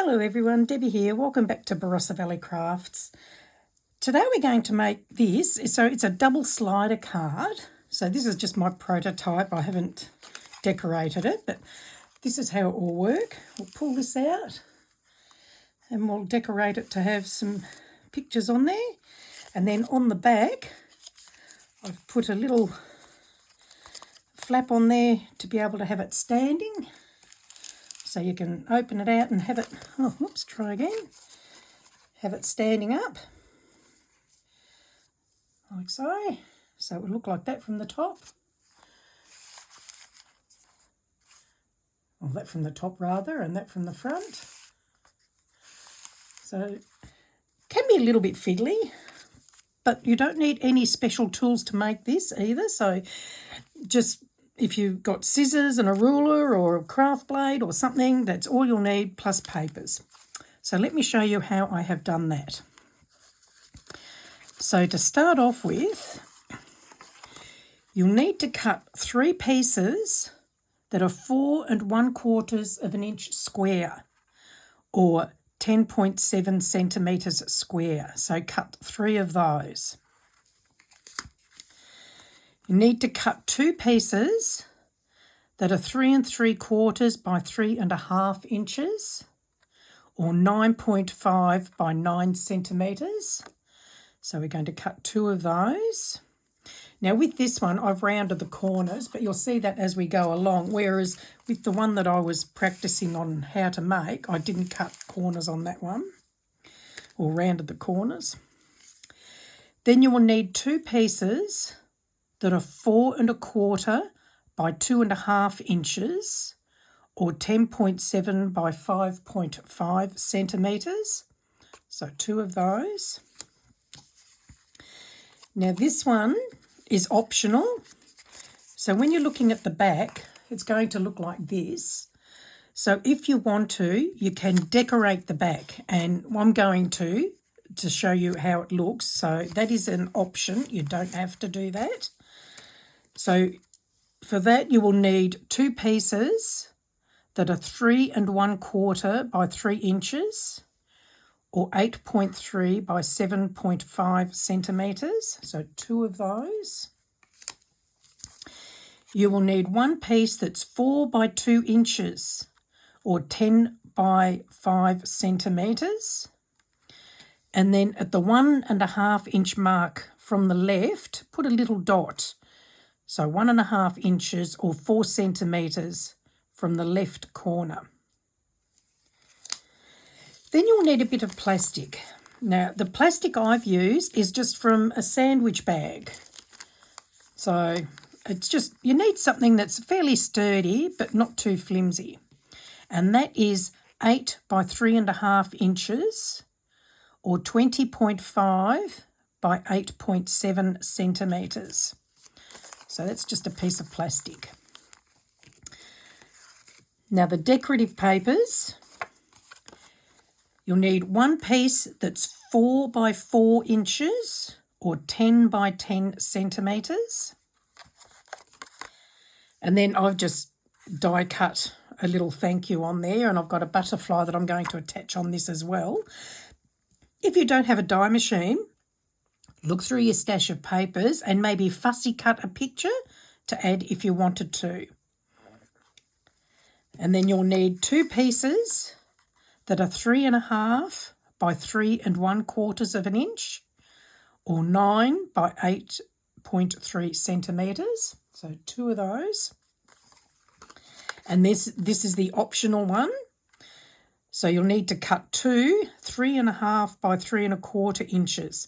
Hello everyone, Debbie here. Welcome back to Barossa Valley Crafts. Today we're going to make this. So it's a double slider card. So this is just my prototype. I haven't decorated it, but this is how it will work. We'll pull this out and we'll decorate it to have some pictures on there. And then on the back, I've put a little flap on there to be able to have it standing. So you can open it out and have it, try again. Have it standing up, like so. So it would look like that from the top. Or that from the top rather, and that from the front. So it can be a little bit fiddly, but you don't need any special tools to make this either. So just if you've got scissors and a ruler or a craft blade or something, that's all you'll need, plus papers. So let me show you how I have done that. So to start off with, you'll need to cut 3 pieces that are 4 1/4 of an inch square, or 10.7 centimetres square. So cut 3 of those. You need to cut 2 pieces that are 3 3/4 by 3 1/2 inches, or 9.5 by 9 centimetres. So we're going to cut 2 of those. Now with this one, I've rounded the corners, but you'll see that as we go along, whereas with the one that I was practicing on how to make, I didn't cut corners on that one, or rounded the corners. Then you will need 2 pieces that are 4 1/4 by 2 1/2 inches, or 10.7 by 5.5 centimetres. So 2 of those. Now this one is optional. So when you're looking at the back, it's going to look like this. So if you want to, you can decorate the back, and I'm going to show you how it looks. So that is an option. You don't have to do that. So for that, you will need 2 pieces that are 3 1/4 by 3 inches, or 8.3 by 7.5 centimetres. So 2 of those. You will need 1 piece that's 4 by 2 inches, or 10 by 5 centimetres. And then at the 1 1/2 inch mark from the left, put a little dot. So 1 1/2 inches, or 4 centimetres from the left corner. Then you'll need a bit of plastic. Now the plastic I've used is just from a sandwich bag. So it's just, you need something that's fairly sturdy but not too flimsy. And that is 8 by 3 1/2 inches, or 20.5 by 8.7 centimetres. So that's just a piece of plastic. Now the decorative papers, you'll need 1 piece that's 4 by 4 inches, or 10 by 10 centimetres. And then I've just die cut a little thank you on there, and I've got a butterfly that I'm going to attach on this as well. If you don't have a die machine, look through your stash of papers and maybe fussy cut a picture to add if you wanted to. And then you'll need 2 pieces that are 3 1/2 by 3 1/4 of an inch, or 9 by 8.3 centimetres. So 2 of those. And this is the optional one. So you'll need to cut 2 3 1/2 by 3 1/4 inches,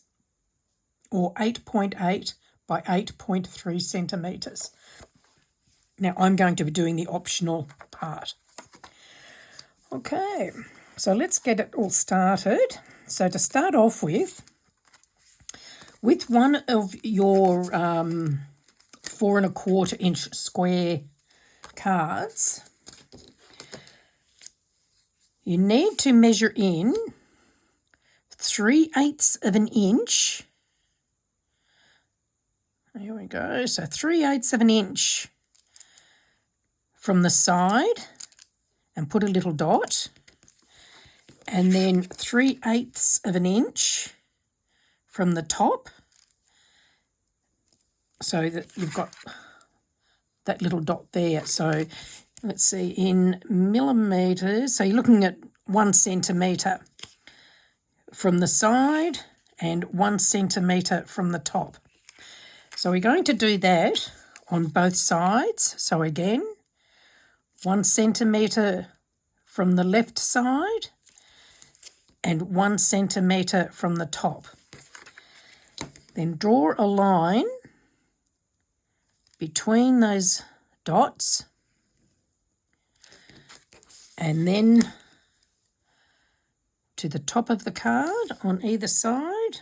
or 8.8 by 8.3 centimetres. Now I'm going to be doing the optional part. Okay, so let's get it all started. So to start off with one of your 4 1/4 inch square cards, you need to measure in 3/8 of an inch. Here we go. So 3/8 of an inch from the side, and put a little dot. and then 3/8 of an inch from the top, so that you've got that little dot there. So let's see, in millimetres, so you're looking at 1 centimetre from the side and 1 centimetre from the top. So we're going to do that on both sides. So again, 1 centimetre from the left side and 1 centimetre from the top. Then draw a line between those dots, and then to the top of the card on either side,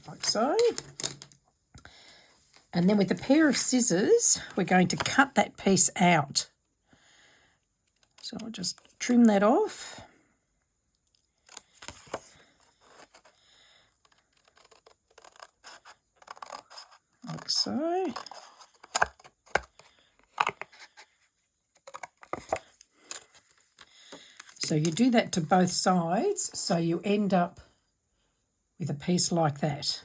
like so. And then with a pair of scissors, we're going to cut that piece out. So I'll just trim that off. Like so. So you do that to both sides, so you end up with a piece like that.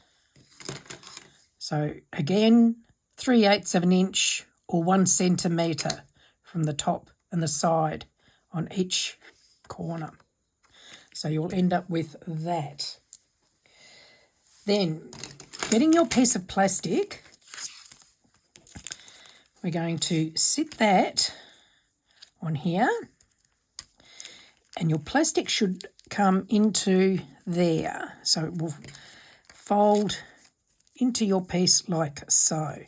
So again, 3/8 of an inch or 1 centimetre from the top and the side on each corner. So you'll end up with that. Then, getting your piece of plastic, we're going to sit that on here, and your plastic should come into there. So it will fold into your piece like so.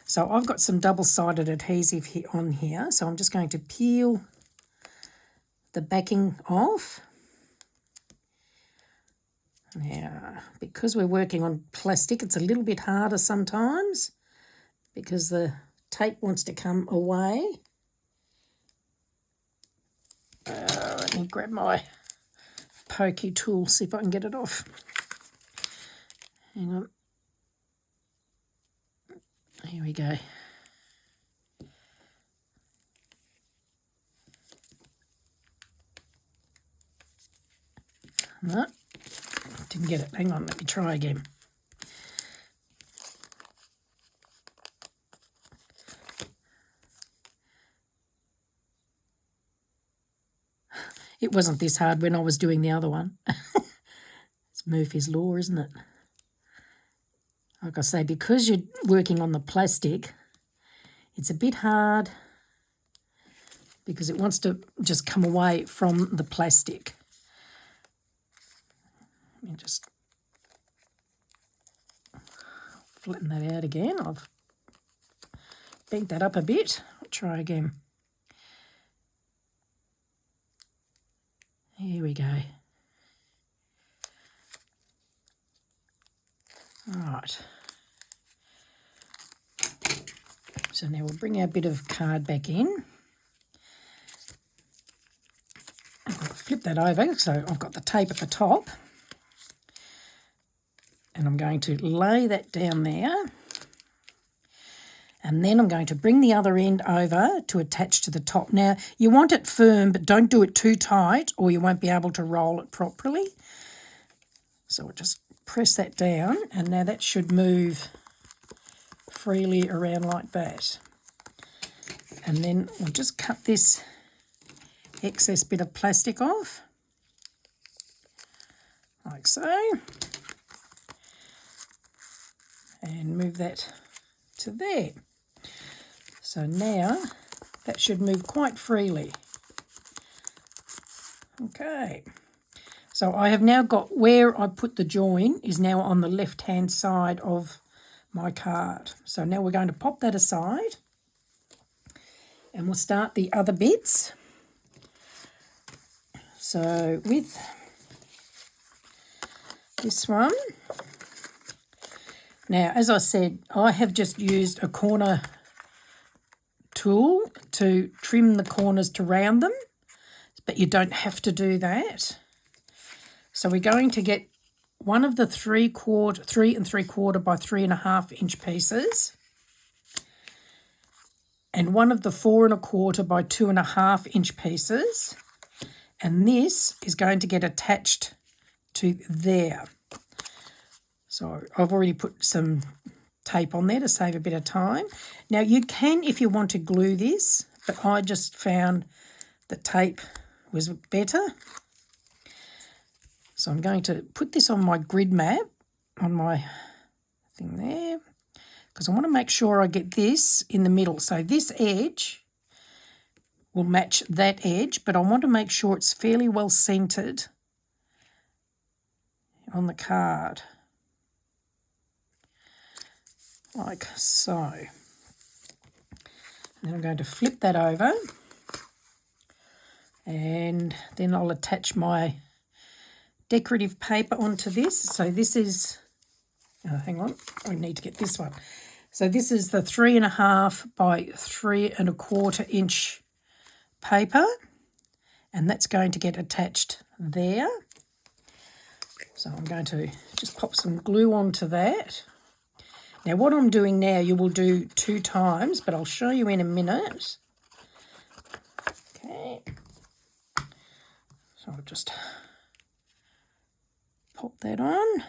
So I've got some double-sided adhesive here on here, so I'm just going to peel the backing off. Now, because we're working on plastic, it's a little bit harder sometimes because the tape wants to come away. Let me grab my pokey tool, see if I can get it off. Hang on. Here we go. No, didn't get it. Hang on, let me try again. It wasn't this hard when I was doing the other one. It's Murphy's Law, isn't it? Like I say, because you're working on the plastic, it's a bit hard because it wants to just come away from the plastic. Let me just flatten that out again. I've bent that up a bit. I'll try again. Here we go. All right. So now we'll bring our bit of card back in. I'll flip that over, so I've got the tape at the top. And I'm going to lay that down there. And then I'm going to bring the other end over to attach to the top. Now, you want it firm, but don't do it too tight or you won't be able to roll it properly. So we'll just press that down, and now that should move freely around like that. And then we'll just cut this excess bit of plastic off, like so. And move that to there. So now that should move quite freely. Okay. So I have now got where I put the join is now on the left-hand side of my card. So now we're going to pop that aside and we'll start the other bits. So with this one, now as I said, I have just used a corner tool to trim the corners to round them, but you don't have to do that. So we're going to get one of the 3 3/3 by 3.5 inch pieces and one of the 4 1/4 by 2.5 inch pieces, and this is going to get attached to there. So I've already put some tape on there to save a bit of time. Now you can, if you want to, glue this, but I just found the tape was better. So I'm going to put this on my grid map, on my thing there, because I want to make sure I get this in the middle. So this edge will match that edge, but I want to make sure it's fairly well centered on the card, like so. And then I'm going to flip that over, and then I'll attach my decorative paper onto this. So this is, hang on, I need to get this one. So this is the 3.5 by 3.25 inch paper, and that's going to get attached there. So I'm going to just pop some glue onto that. Now what I'm doing now, you will do 2 times, but I'll show you in a minute. Okay. So I'll just pop that on.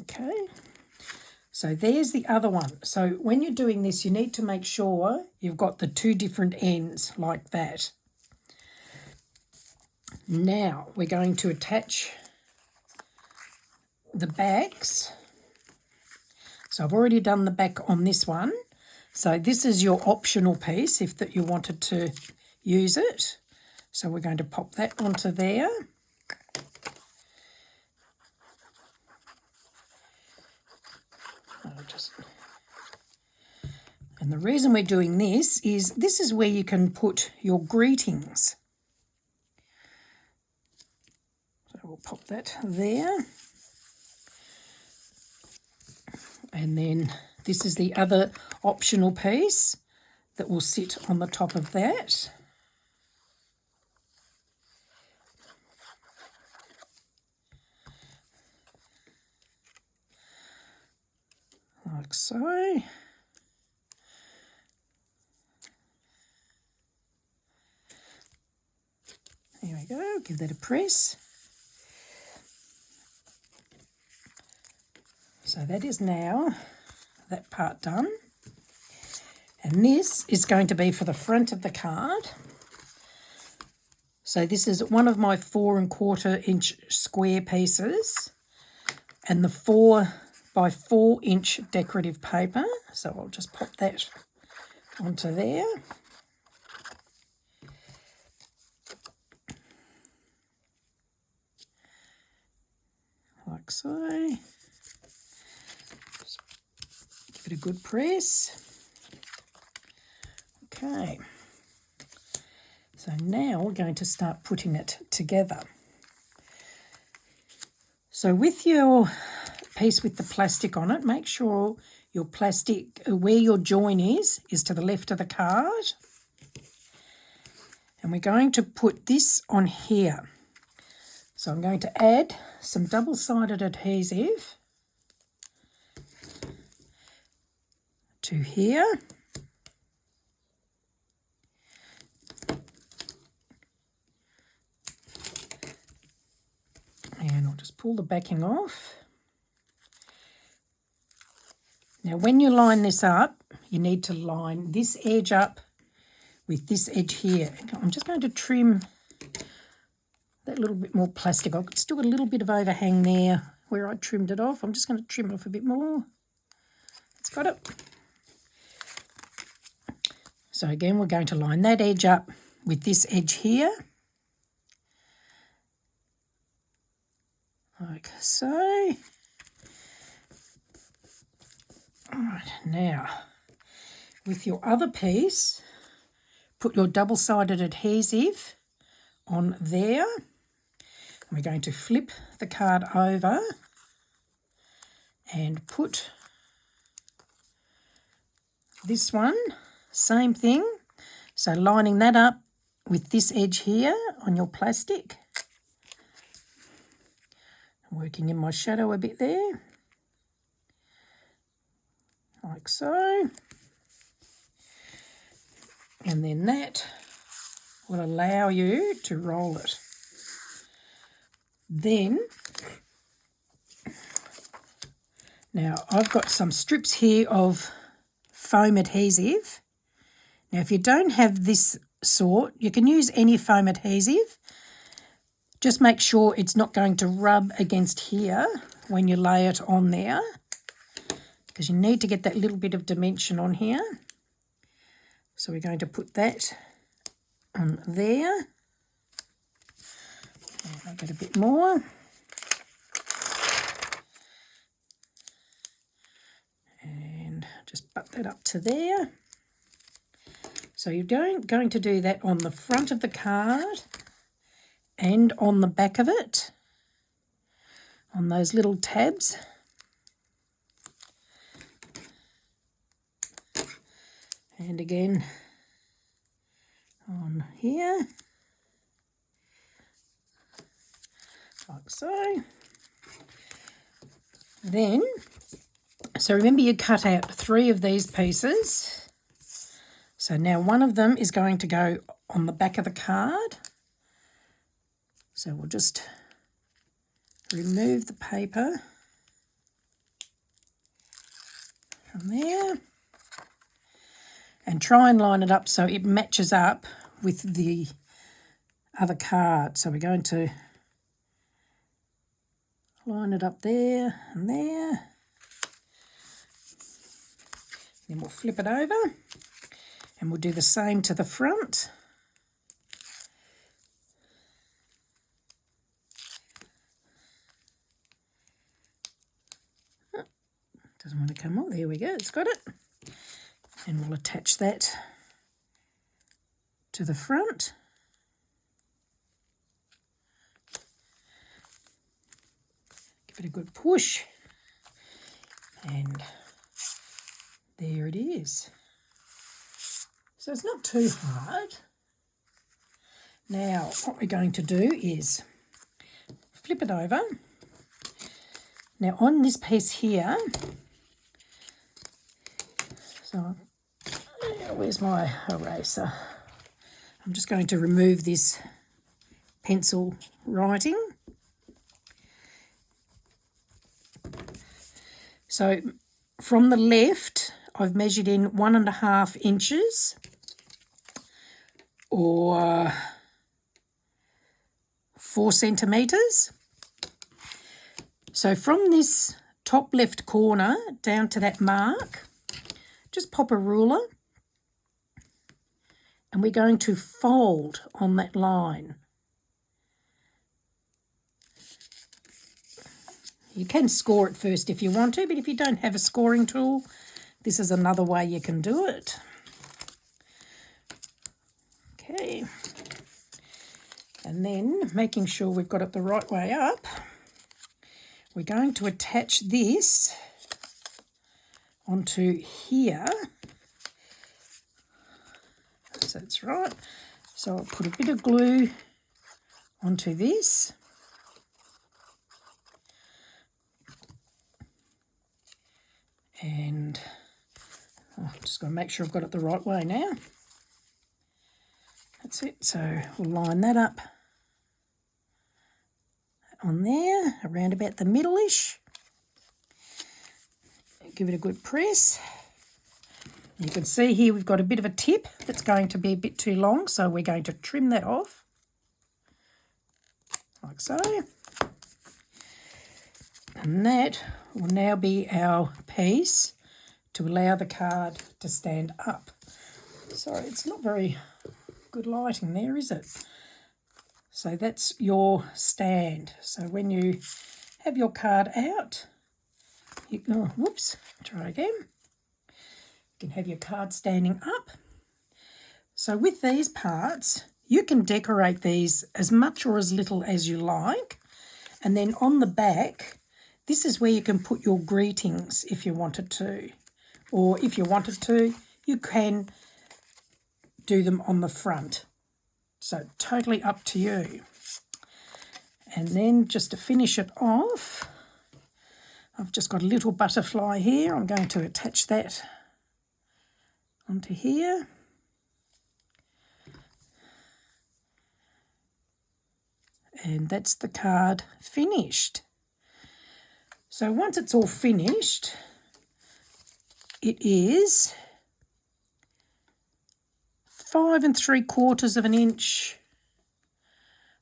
Okay. So there's the other one. So when you're doing this, you need to make sure you've got the 2 different ends like that. Now we're going to attach the backs. So I've already done the back on this one. So this is your optional piece if that you wanted to use it. So we're going to pop that onto there. And the reason we're doing this is where you can put your greetings. So we'll pop that there. And then this is the other optional piece that will sit on the top of that. Like so. There we go, give that a press. So that is now that part done. And this is going to be for the front of the card. So this is one of my 4.25 inch square pieces and the 4 by 4 inch decorative paper. So I'll just pop that onto there. Like so. Give it a good press. Okay. So now we're going to start putting it together. So with your piece with the plastic on it, make sure your plastic, where your join is to the left of the card. And we're going to put this on here. So I'm going to add some double-sided adhesive to here. And I'll just pull the backing off. Now when you line this up, you need to line this edge up with this edge here. I'm just going to trim that little bit more plastic. I've still got a little bit of overhang there where I trimmed it off. I'm just going to trim it off a bit more. It's got it. So again, we're going to line that edge up with this edge here. Like so. All right, now with your other piece, put your double-sided adhesive on there. We're going to flip the card over and put this one, same thing. So lining that up with this edge here on your plastic. Working in my shadow a bit there, like so. And then that will allow you to roll it. Then, now I've got some strips here of foam adhesive. Now if you don't have this sort, you can use any foam adhesive. Just make sure it's not going to rub against here when you lay it on there, because you need to get that little bit of dimension on here. So we're going to put that on there. I'll get a bit more. And just butt that up to there. So you're going to do that on the front of the card and on the back of it, on those little tabs. And again on here, like so. Then, so remember you cut out 3 of these pieces. So now one of them is going to go on the back of the card. So we'll just remove the paper from there and try and line it up so it matches up with the other card. So we're going to line it up there and there. Then we'll flip it over and we'll do the same to the front. Doesn't want to come off. There we go, it's got it. And we'll attach that to the front. Give it a good push. And there it is. So it's not too hard. Now what we're going to do is flip it over. Now on this piece here, so where's my eraser? I'm just going to remove this pencil writing. So from the left, I've measured in 1.5 inches or 4 centimetres. So from this top left corner down to that mark, just pop a ruler and we're going to fold on that line. You can score it first if you want to, but if you don't have a scoring tool, this is another way you can do it. Okay. And then, making sure we've got it the right way up, we're going to attach this onto here. So that's right. So I'll put a bit of glue onto this. And I'm just going to make sure I've got it the right way now. That's it. So we'll line that up on there, around about the middle-ish. Give it a good press. You can see here we've got a bit of a tip that's going to be a bit too long, so we're going to trim that off, like so. And that will now be our piece to allow the card to stand up. Sorry, it's not very good lighting there, is it? So that's your stand. So when you have your card out, whoops, try again. You can have your card standing up. So with these parts, you can decorate these as much or as little as you like. And then on the back, this is where you can put your greetings if you wanted to. Or if you wanted to, you can do them on the front. So totally up to you. And then just to finish it off, I've just got a little butterfly here. I'm going to attach that onto here. And that's the card finished. So once it's all finished, it is 5 3/4 of an inch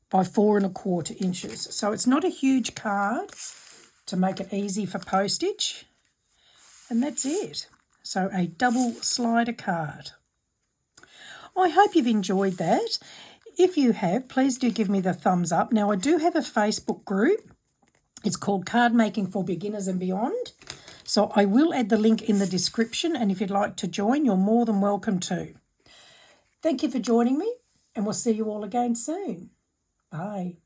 by 4 1/4 inches. So it's not a huge card to make it easy for postage. And that's it. So a double slider card. I hope you've enjoyed that. If you have, please do give me the thumbs up. Now, I do have a Facebook group. It's called Cardmaking for Beginners and Beyond. So I will add the link in the description, and if you'd like to join, you're more than welcome to. Thank you for joining me, and we'll see you all again soon. Bye.